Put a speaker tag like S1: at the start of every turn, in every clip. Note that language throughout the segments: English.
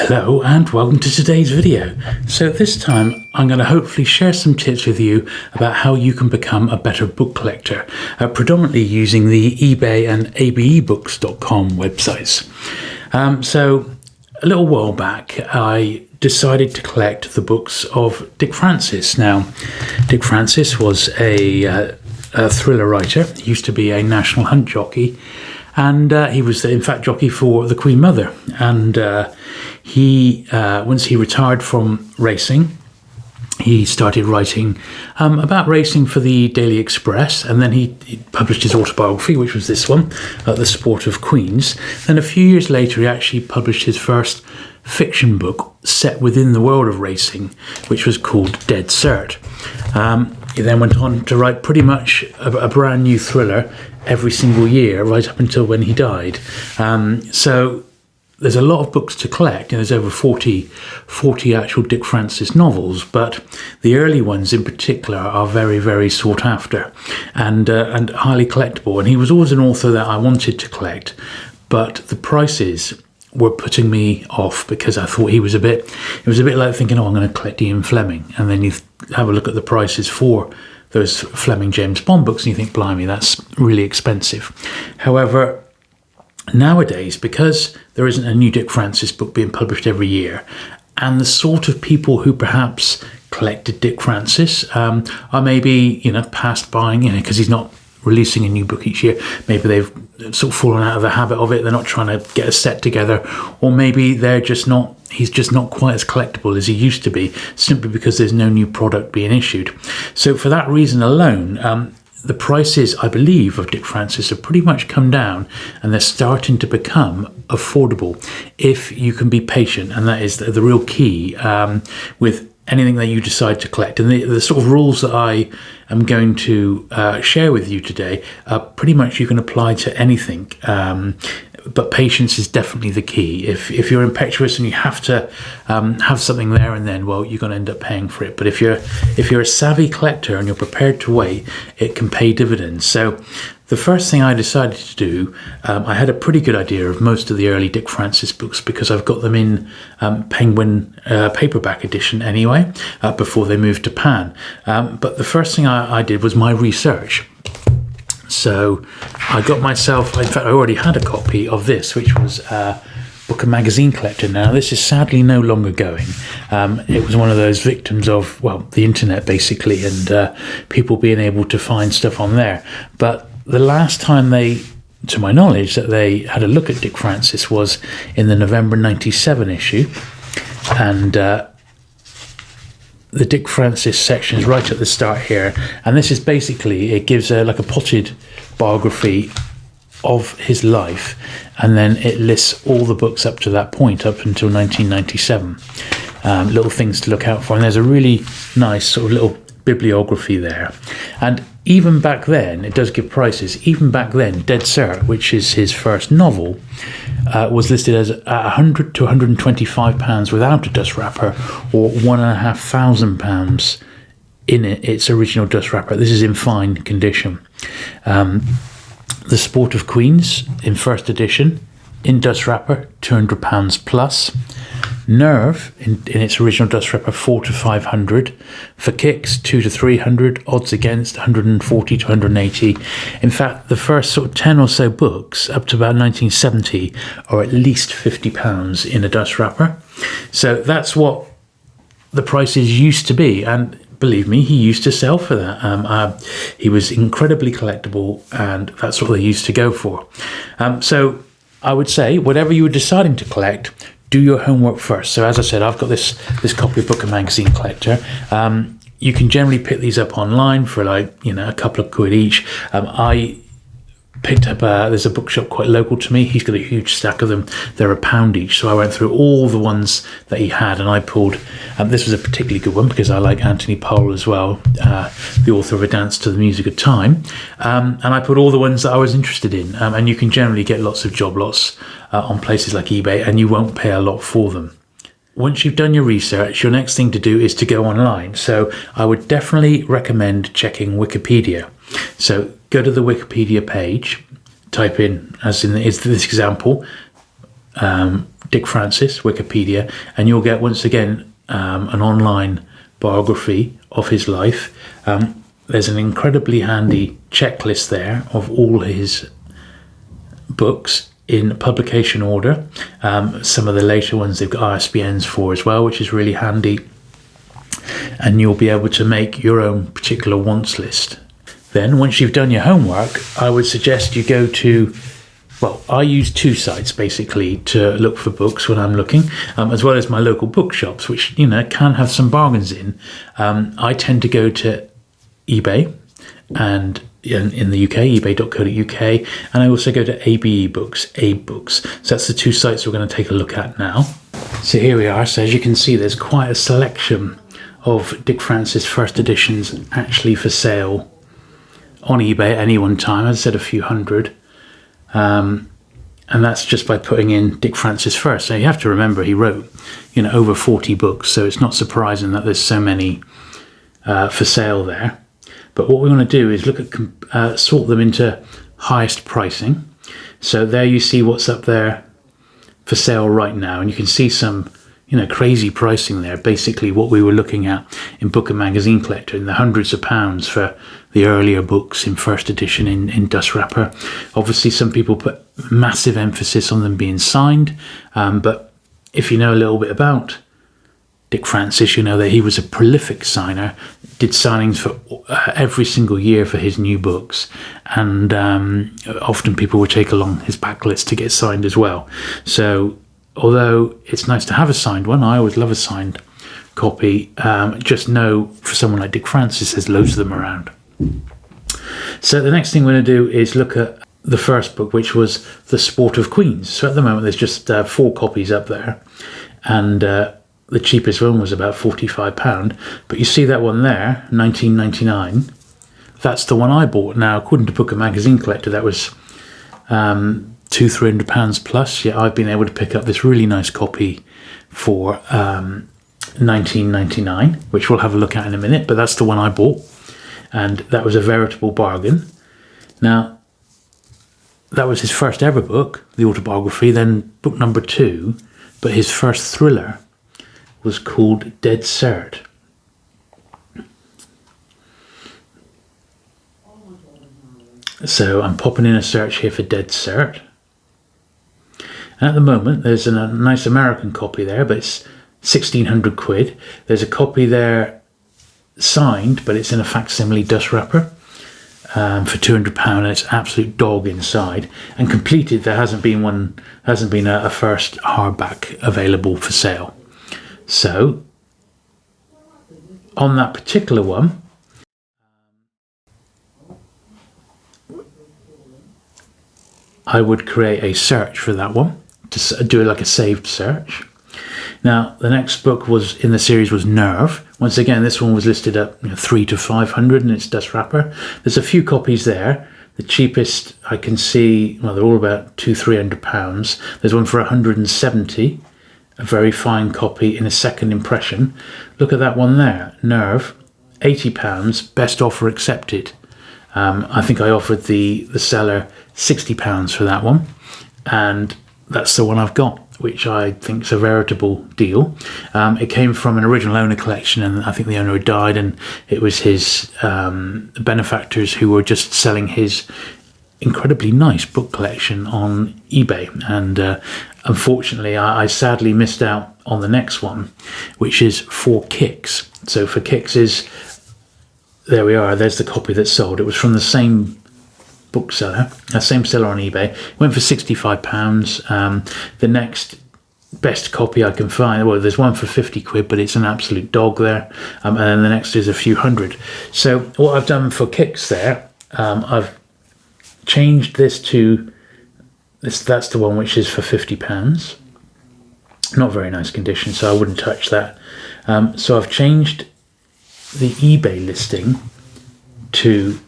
S1: Hello and welcome to today's video. So this time I'm going to hopefully share some tips with you about how you can become a better book collector, predominantly using the eBay and ABEbooks.com websites. So a little while back I decided to collect the books of Dick Francis. Now Dick Francis was a thriller writer. He used to be a National Hunt jockey, and he was in fact jockey for the Queen Mother, and he once he retired from racing, he started writing about racing for the Daily Express, and then he published his autobiography, which was this one, The Sport of Queens. Then a few years later he actually published his first fiction book set within the world of racing, which was called Dead Cert. He then went on to write pretty much a brand new thriller every single year right up until when he died. So there's a lot of books to collect, and there's over 40 actual Dick Francis novels, but the early ones in particular are very, very sought after and highly collectible. And he was always an author that I wanted to collect, but the prices were putting me off because I thought it was a bit like thinking, oh, I'm going to collect Ian Fleming, and then you have a look at the prices for those Fleming James Bond books and you think, blimey, that's really expensive. However, nowadays, because there isn't a new Dick Francis book being published every year, and the sort of people who perhaps collected Dick Francis are maybe, past buying, because he's not releasing a new book each year. Maybe they've sort of fallen out of the habit of it. They're not trying to get a set together, or maybe he's just not quite as collectible as he used to be, simply because there's no new product being issued. So for that reason alone, the prices, I believe, of Dick Francis have pretty much come down, and they're starting to become affordable if you can be patient, and that is the real key with anything that you decide to collect. And the sort of rules that I am going to share with you today are pretty much you can apply to anything. But patience is definitely the key. If you're impetuous and you have to have something there and then, well, you're going to end up paying for it. But if you're a savvy collector and you're prepared to wait, it can pay dividends. So the first thing I decided to do, I had a pretty good idea of most of the early Dick Francis books because I've got them in Penguin paperback edition anyway, before they moved to Pan. But the first thing I did was my research. So I got myself, in fact I already had a copy of this, which was Book and Magazine Collector. Now this is sadly no longer going. It was one of those victims of, the internet basically, and people being able to find stuff on there. But the last time to my knowledge, that they had a look at Dick Francis was in the November 97 issue, and the Dick Francis section is right at the start here, and this is basically, it gives like a potted biography of his life, and then it lists all the books up to that point, up until 1997. Little things to look out for, and there's a really nice sort of little bibliography there. And even back then, it does give prices. Even back then, Dead Cert, which is his first novel, was listed as £100 to £125 without a dust wrapper, or £1,500 in its original dust wrapper. This is in fine condition. The Sport of Queens in first edition, in dust wrapper, £200 plus. Nerve in its original dust wrapper, 400 to 500. For kicks, 200 to 300. Odds against, 140 to 180. In fact, the first sort of 10 or so books up to about 1970 are at least £50 in a dust wrapper. So that's what the prices used to be, and believe me, he used to sell for that. He was incredibly collectible, and that's what they used to go for. So I would say, whatever you were deciding to collect, do your homework first. So as I said, I've got this copy of Book and Magazine Collector. You can generally pick these up online for a couple of quid each. I picked up, there's a bookshop quite local to me. He's got a huge stack of them. They're £1 each. So I went through all the ones that he had, and I pulled, this was a particularly good one because I like Anthony Powell as well, the author of A Dance to the Music of Time. And I put all the ones that I was interested in. And you can generally get lots of job lots on places like eBay, and you won't pay a lot for them. Once you've done your research, your next thing to do is to go online. So I would definitely recommend checking Wikipedia. So go to the Wikipedia page, type in, as in this example, Dick Francis, Wikipedia, and you'll get, once again, an online biography of his life. There's an incredibly handy checklist there of all his books in publication order. Some of the later ones they've got ISBNs for as well, which is really handy. And you'll be able to make your own particular wants list. Then, once you've done your homework, I would suggest you go to, well, I use two sites basically to look for books when I'm looking, as well as my local bookshops, which, you know, can have some bargains in. I tend to go to eBay, and in the UK, ebay.co.uk, and I also go to ABEbooks. So that's the two sites we're going to take a look at now. So here we are. So as you can see, there's quite a selection of Dick Francis first editions actually for sale on eBay at any one time. As I said, a few hundred. And that's just by putting in Dick Francis first. So you have to remember he wrote, you know, over 40 books. So it's not surprising that there's so many for sale there. But what we want to do is look at sort them into highest pricing. So there you see what's up there for sale right now, and you can see some, you know, crazy pricing there. Basically what we were looking at in Book and Magazine Collector, in the hundreds of pounds for the earlier books in first edition in dust wrapper. Obviously some people put massive emphasis on them being signed, but if you know a little bit about Dick Francis, you know that he was a prolific signer, did signings for every single year for his new books, and often people would take along his backlist to get signed as well. So although it's nice to have a signed one, I always love a signed copy, just know for someone like Dick Francis there's loads of them around. So the next thing we're going to do is look at the first book, which was The Sport of Queens. So at the moment there's just 4 copies up there, and the cheapest one was about £45, but you see that one there, £19.99. That's the one I bought. Now, according to Book and Magazine Collector, that was £200-300 plus. Yeah, I've been able to pick up this really nice copy for £19.99, which we'll have a look at in a minute. But that's the one I bought, and that was a veritable bargain. Now, that was his first ever book, the autobiography. Then book number 2, but his first thriller was called Dead Cert. So I'm popping in a search here for Dead Cert. And at the moment there's a nice American copy there, but it's 1,600 quid. There's a copy there signed, but it's in a facsimile dust wrapper for £200, and it's absolute dog inside. And completed, there hasn't been a first hardback available for sale. So, on that particular one, I would create a search for that one, to do like a saved search. Now, the next book was in the series was Nerve. Once again, this one was listed at 300 to 500 in its dust wrapper. There's a few copies there. The cheapest I can see, well, they're all about £200-300. There's one for 170. A very fine copy in a second impression. Look at that one there, Nerve, £80, best offer accepted. I think I offered the seller £60 for that one, and that's the one I've got, which I think is a veritable deal. It came from an original owner collection, and I think the owner had died, and it was his benefactors who were just selling his incredibly nice book collection on eBay. And unfortunately I sadly missed out on the next one, which is For Kicks. So For Kicks is, there we are, there's the copy that sold. It was from the same bookseller, same seller on eBay. It went for £65. The next best copy I can find, well, there's one for 50 quid, but it's an absolute dog there, and then the next is a few hundred. So what I've done for Kicks there, I've changed this to this. That's the one which is for £50. Not very nice condition, so I wouldn't touch that. So I've changed the eBay listing to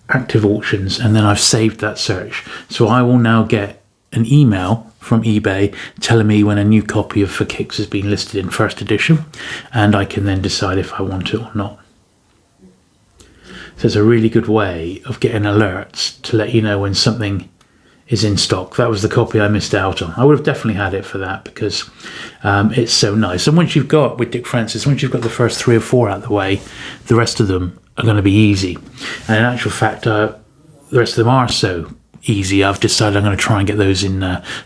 S1: active auctions, and then I've saved that search. So I will now get an email from eBay telling me when a new copy of For Kicks has been listed in first edition, and I can then decide if I want it or not. So it's a really good way of getting alerts to let you know when something is in stock. That was the copy I missed out on. I would have definitely had it for that because it's so nice. And once you've got, with Dick Francis, once you've got the first 3 or 4 out of the way, the rest of them are going to be easy. And in actual fact, the rest of them are so easy, I've decided I'm going to try and get those in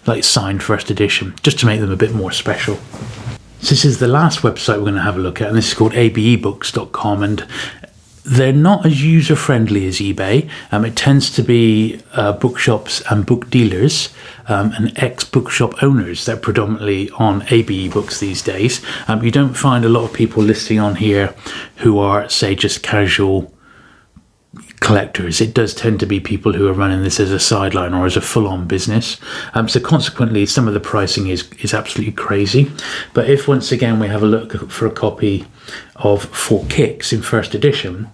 S1: like signed first edition, just to make them a bit more special. So this is the last website we're going to have a look at, and this is called ABEbooks.com, and they're not as user-friendly as eBay. It tends to be bookshops and book dealers and ex-bookshop owners that are predominantly on ABEbooks these days. You don't find a lot of people listing on here who are, say, just casual collectors. It does tend to be people who are running this as a sideline or as a full-on business. So consequently, some of the pricing is absolutely crazy. But if once again we have a look for a copy of 4 Kicks in first edition,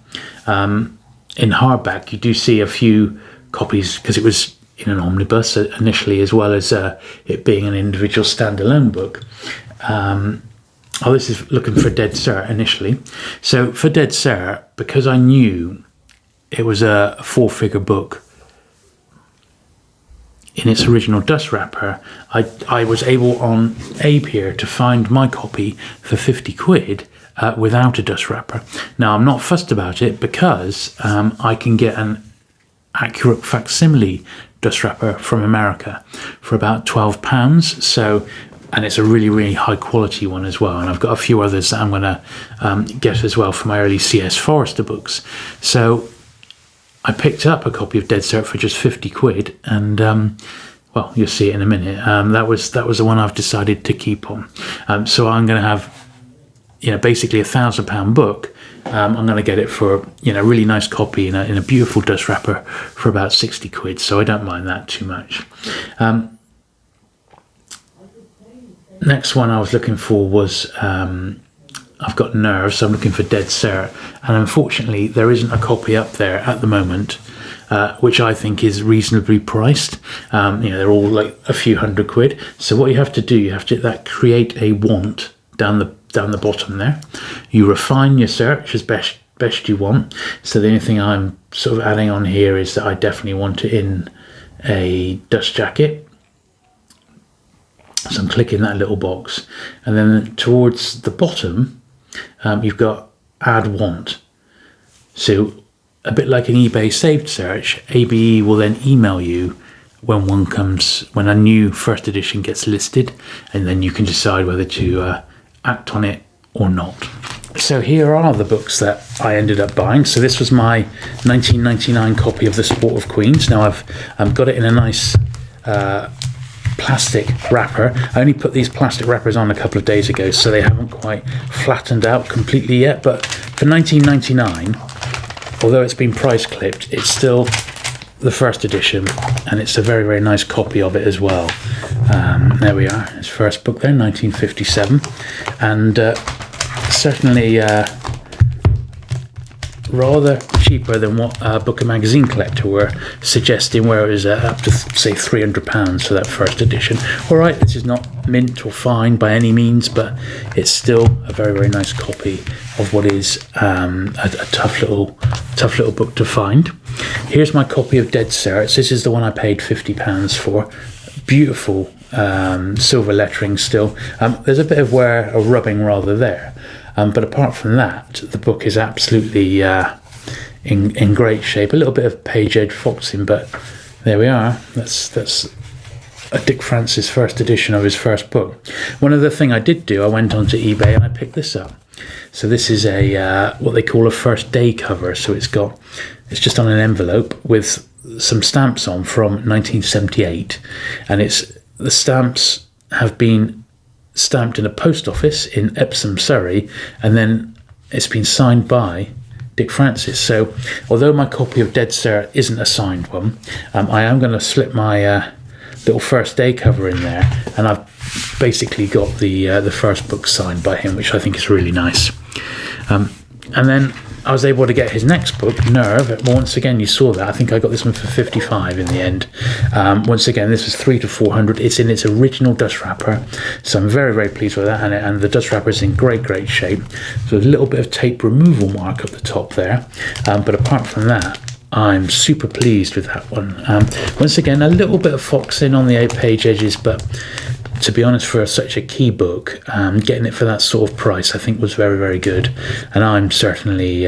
S1: in hardback, you do see a few copies because it was in an omnibus initially, as well as it being an individual standalone book. This is looking for Dead Sir initially. So for Dead Sir, because I knew it was a 4-figure book in its original dust wrapper, I was able on Abe here to find my copy for 50 quid without a dust wrapper. Now, I'm not fussed about it because I can get an accurate facsimile dust wrapper from America for about £12. So, and it's a really, really high quality one as well. And I've got a few others that I'm going to get as well for my early C.S. Forrester books. So I picked up a copy of Dead Sir for just 50 quid, and well, you'll see it in a minute. That was the one I've decided to keep on. So I'm going to have, basically £1,000 book. I'm going to get it for a really nice copy in a beautiful dust wrapper for about 60 quid. So I don't mind that too much. Next one I was looking for was I've got Nerves, so I'm looking for Dead Sir, and unfortunately there isn't a copy up there at the moment, which I think is reasonably priced. They're all like a few hundred quid. So what you have to do, you have to hit that create a want down the bottom there. You refine your search as best you want. So the only thing I'm sort of adding on here is that I definitely want it in a dust jacket. So I'm clicking that little box, and then towards the bottom you've got add want. So a bit like an eBay saved search, ABE will then email you when a new first edition gets listed, and then you can decide whether to act on it or not. So here are the books that I ended up buying. So this was my 1999 copy of The Sport of Queens. Now I've got it in a nice plastic wrapper. I only put these plastic wrappers on a couple of days ago, so they haven't quite flattened out completely yet. But for 1999, although it's been price clipped, it's still the first edition, and it's a very, very nice copy of it as well. There we are, his first book there, 1957, and certainly rather cheaper than what Book and Magazine Collector were suggesting, where it was up to say £300 for that first edition. All right, this is not mint or fine by any means, but it's still a very, very nice copy of what is a tough little book to find. Here's my copy of Dead Sir. This is the one I paid £50 for. Beautiful silver lettering still. There's a bit of wear or rubbing rather there. But apart from that, the book is absolutely in great shape. A little bit of page edge foxing, but there we are. That's a Dick Francis first edition of his first book. One other thing I did do, I went onto eBay and I picked this up. So this is a what they call a first day cover. So it's just on an envelope with some stamps on from 1978, and the stamps have been stamped in a post office in Epsom, Surrey, and then it's been signed by Dick Francis. So although my copy of Dead Sir isn't a signed one, I am going to slip my little first day cover in there, and I've basically got the first book signed by him, which I think is really nice. And then I was able to get his next book, Nerve. Once again, you saw that. I think I got this one for 55 in the end. Once again, this was 300 to 400. It's in its original dust wrapper, so I'm very, very pleased with that. And the dust wrapper is in great, great shape. So a little bit of tape removal mark at the top there. But apart from that, I'm super pleased with that one. Once again, a little bit of foxing on the 8-page edges, but to be honest, for such a key book, getting it for that sort of price, I think was very, very good. And I'm certainly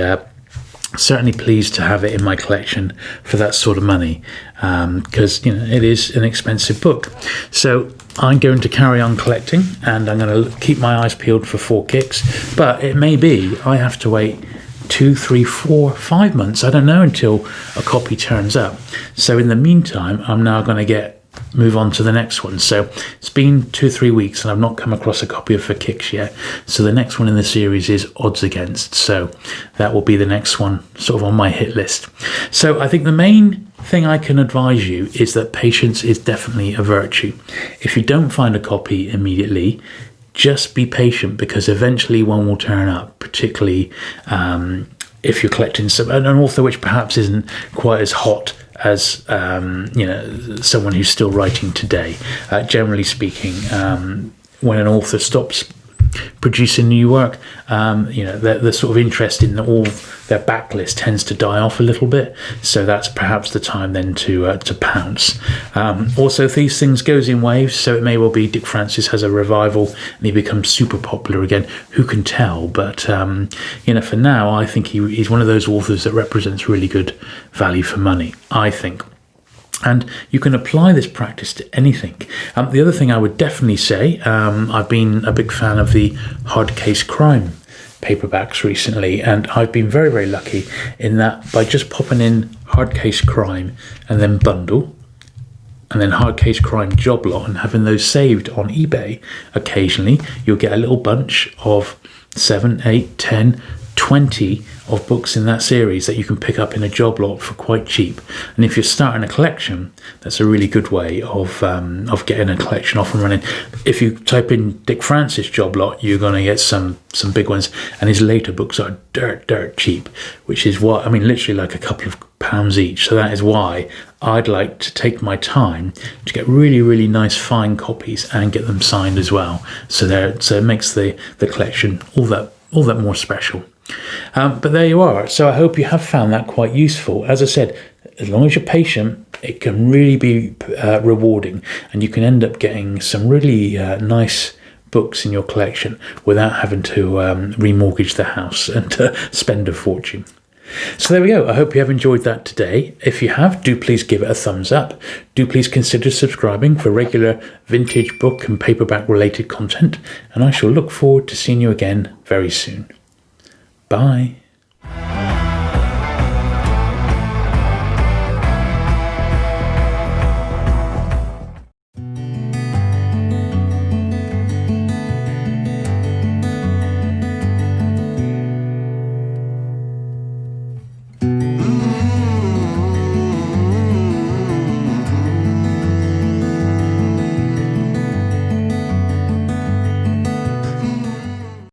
S1: pleased to have it in my collection for that sort of money, because it is an expensive book. So I'm going to carry on collecting, and I'm going to keep my eyes peeled for 4 Kicks. But it may be I have to wait 2, 3, 4, 5 months, I don't know, until a copy turns up. So in the meantime, I'm now going to move on to the next one. So it's been 2 or 3 weeks and I've not come across a copy of For Kicks yet. So the next one in the series is Odds Against. So that will be the next one sort of on my hit list. So I think the main thing I can advise you is that patience is definitely a virtue. If you don't find a copy immediately, just be patient, because eventually one will turn up, particularly if you're collecting an author which perhaps isn't quite as hot as someone who's still writing today. Generally speaking, when an author stops producing new work, the sort of interest in all their backlist tends to die off a little bit. So that's perhaps the time then to pounce. Also, these things goes in waves, so it may well be Dick Francis has a revival and he becomes super popular again. Who can tell? But for now, I think he's one of those authors that represents really good value for money, I think. And you can apply this practice to anything. The other thing I would definitely say, I've been a big fan of the Hard Case Crime paperbacks recently, and I've been very, very lucky in that by just popping in Hard Case Crime and then Bundle, and then Hard Case Crime Job Lot, and having those saved on eBay, occasionally you'll get a little bunch of 7, 8, 10, 20 of books in that series that you can pick up in a job lot for quite cheap. And if you're starting a collection, that's a really good way of getting a collection off and running. If you type in Dick Francis job lot, you're going to get some big ones, and his later books are dirt cheap, which is what literally like a couple of pounds each. So that is why I'd like to take my time to get really, really nice fine copies and get them signed as well. So it makes the collection all that more special. But there you are. So I hope you have found that quite useful. As I said, as long as you're patient, it can really be rewarding, and you can end up getting some really nice books in your collection without having to remortgage the house and spend a fortune. So there we go. I hope you have enjoyed that today. If you have, do please give it a thumbs up. Do please consider subscribing for regular vintage book and paperback related content, and I shall look forward to seeing you again very soon. Bye.